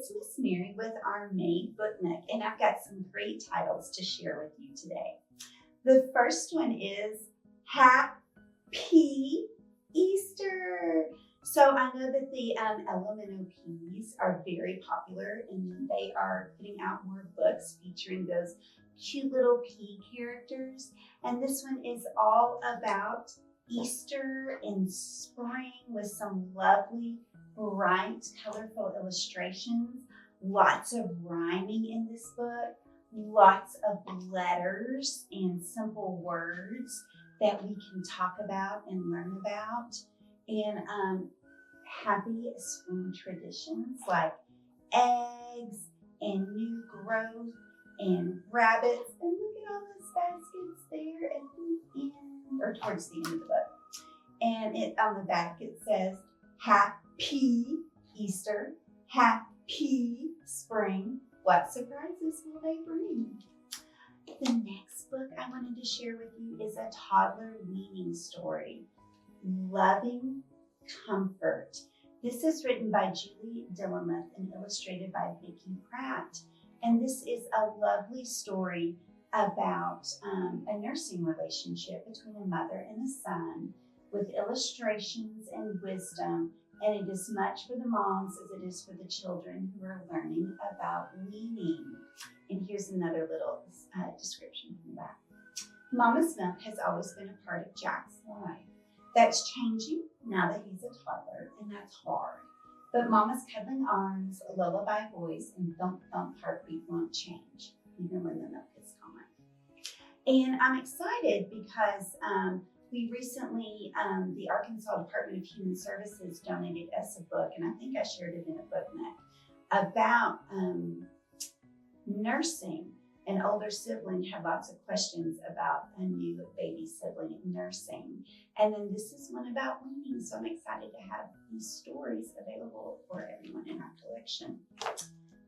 it's Miss Mary with our Made Book Nook, and I've got some great titles to share with you today. The first one is Happy Easter. So I know that the elemental peas are very popular, and they are putting out more books featuring those cute little pea characters. And this one is all about Easter and spring with some lovely, bright, colorful illustrations. Lots of rhyming in this book. Lots of letters and simple words that we can talk about and learn about. And happy spring traditions like eggs and new growth and rabbits. And look at all those baskets there at the end, or towards the end of the book. And on the back it says, Happy Easter, Happy Spring. What surprises will they bring? The next book I wanted to share with you is a toddler weaning story, Loving Comfort. This is written by Julie Dillamuth and illustrated by Vicki Pratt. And this is a lovely story about a nursing relationship between a mother and a son with illustrations and wisdom. And it is much for the moms as it is for the children who are learning about weaning. And here's another little description from the back. Mama's milk has always been a part of Jack's life. That's changing now that he's a toddler, and that's hard. But Mama's cuddling arms, lullaby voice, and thump thump heartbeat won't change, even when the milk is gone. And I'm excited because we recently, the Arkansas Department of Human Services donated us a book, and I think I shared it in a book nook, about nursing. An older sibling had lots of questions about a new baby sibling nursing. And then this is one about weaning, so I'm excited to have these stories available for everyone in our collection.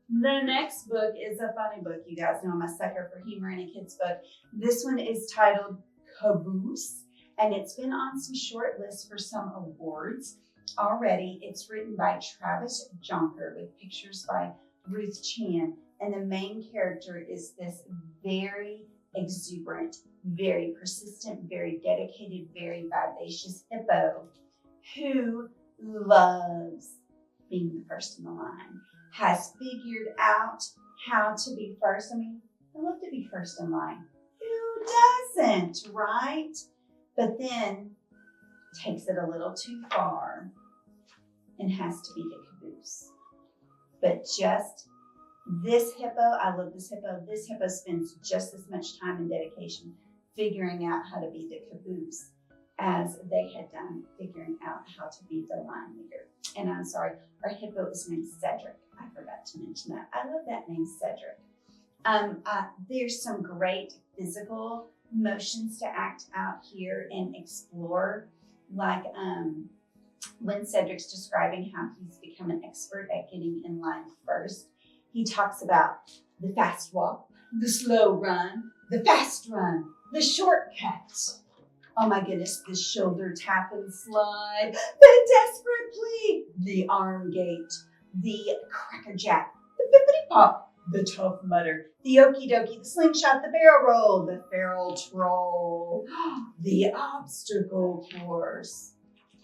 The next book is a funny book. You guys know I'm a sucker for humor in a kid's book. This one is titled Caboose, and it's been on some short lists for some awards already. It's written by Travis Jonker with pictures by Ruth Chan. And the main character is this very exuberant, very persistent, very dedicated, very vivacious hippo who loves being the first in the line, has figured out how to be first. I mean, I love to be first in line. Who doesn't, right? But then takes it a little too far and has to be the caboose. But just this hippo, I love this hippo. This hippo spends just as much time and dedication figuring out how to be the caboose as they had done figuring out how to be the line leader. And I'm sorry, our hippo is named Cedric. I forgot to mention that. I love that name, Cedric. There's some great physical motions to act out here and explore, like when Cedric's describing how he's become an expert at getting in line first. He talks about the fast walk, the slow run, the fast run, the shortcut. Oh my goodness, the shoulder tap and slide, the desperate plea, the arm gate, the crackerjack, the bippity pop, the tough mutter, the okie dokie, the slingshot, the barrel roll, the feral troll, the obstacle course.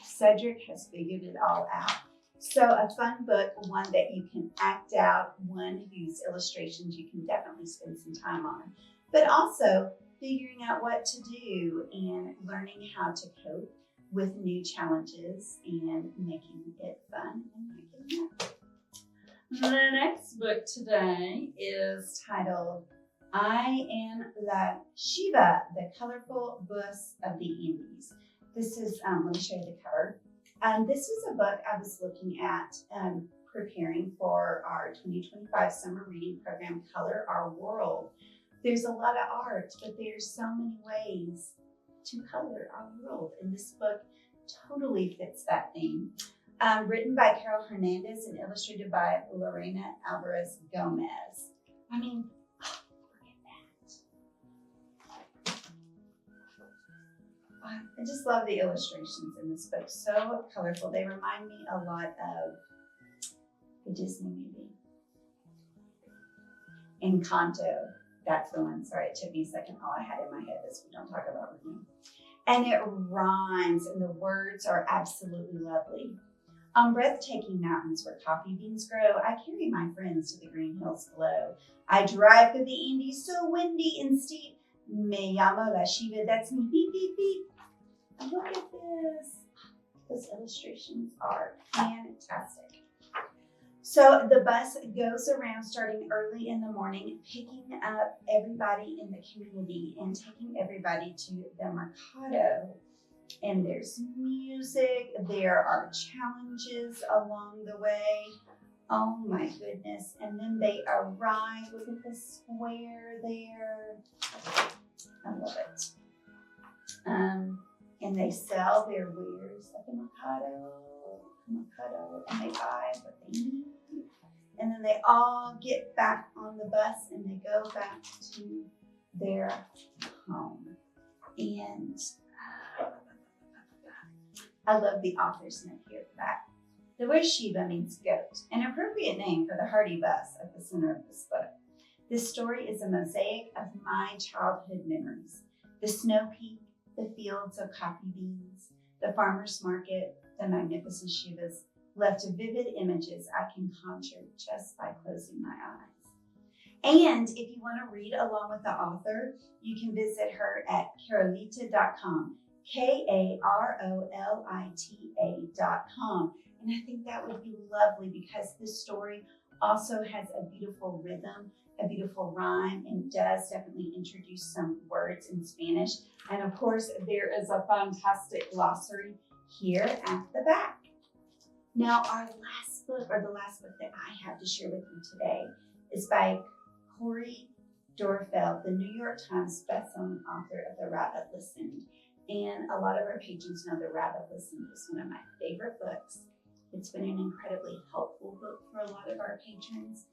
Cedric has figured it all out. So a fun book, one that you can act out, one whose illustrations you can definitely spend some time on, but also figuring out what to do and learning how to cope with new challenges and making it fun and not giving up. The next book today is titled I Am La Shiva, the Colorful Bus of the Indies. This is, let me show you the cover. This was a book I was looking at preparing for our 2025 summer reading program, Color Our World. There's a lot of art, but there's so many ways to color our world. And this book totally fits that theme. Written by Carol Hernandez and illustrated by Lorena Alvarez Gomez. I mean, look at that. I just love the illustrations in this book. So colorful. They remind me a lot of the Disney movie. Encanto. That's the one. Sorry, it took me a second. All I had in my head is we don't talk about Reno. And it rhymes, and the words are absolutely lovely. On breathtaking mountains where coffee beans grow, I carry my friends to the green hills below. I drive through the Andes so windy and steep. Me llamo la Shiva, that's me, beep, beep, beep. And look at this. Those illustrations are fantastic. So the bus goes around starting early in the morning, picking up everybody in the community and taking everybody to the Mercado. And there's music, there are challenges along the way. Oh my goodness. And then they arrive. Look at the square there. I love it. And they sell their wares at the Mercado, and they buy what they need. And then they all get back on the bus and they go back to their home. And I love the author's note here at the back. The word Shiva means goat, an appropriate name for the hardy bus at the center of this book. This story is a mosaic of my childhood memories. The snow peak, the fields of coffee beans, the farmer's market, the magnificent Shivas left vivid images I can conjure just by closing my eyes. And if you want to read along with the author, you can visit her at carolita.com, KAROLITA.com. And I think that would be lovely because this story also has a beautiful rhythm, a beautiful rhyme, and does definitely introduce some words in Spanish. And of course, there is a fantastic glossary here at the back. Now, our last book, or the last book that I have to share with you today, is by Corey Dorfeld, the New York Times bestselling author of The Rabbit Listened. And a lot of our patrons know The Rabbit Listened is one of my favorite books. It's been an incredibly helpful book for a lot of our patrons.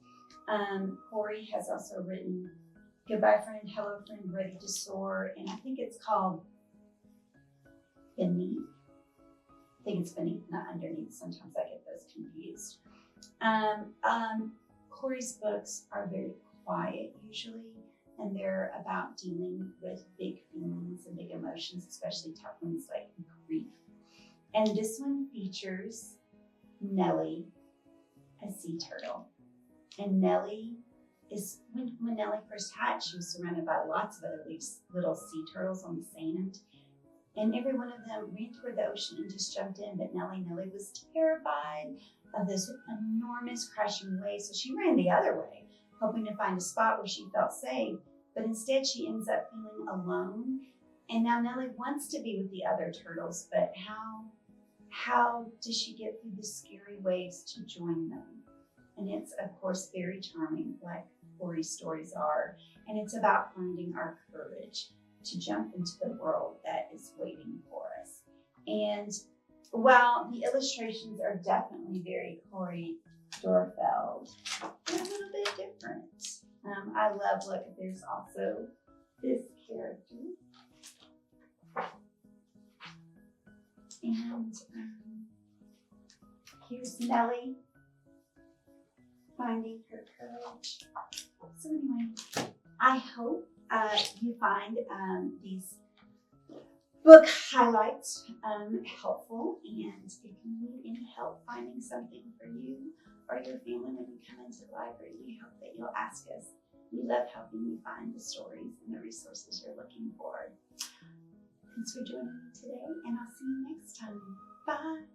Corey has also written Goodbye Friend, Hello Friend, Ready to Soar, and I think it's called Beneath. I think it's beneath, not underneath. Sometimes I get those confused. Corey's books are very quiet usually, and they're about dealing with big feelings and big emotions, especially tough ones like grief. And this one features Nellie, a sea turtle. And Nellie is, when Nellie first hatched, she was surrounded by lots of other little sea turtles on the sand. And every one of them ran toward the ocean and just jumped in. But Nellie was terrified of this enormous crashing wave. So she ran the other way, hoping to find a spot where she felt safe. But instead, she ends up feeling alone. And now Nellie wants to be with the other turtles, but how does she get through the scary waves to join them? And it's, of course, very charming, like Corey's stories are. And it's about finding our courage to jump into the world that is waiting for us. And while the illustrations are definitely very Corey Dorfeld, they're a little bit different. I love, look, there's also this character. And here's Nellie finding her courage. So anyway, I hope you find these book highlights helpful. And if you need any help finding something for you or your family when you come into the library, we hope that you'll ask us. We love helping you find the stories and the resources you're looking for. Thanks for joining me today, and I'll see you next time. Bye.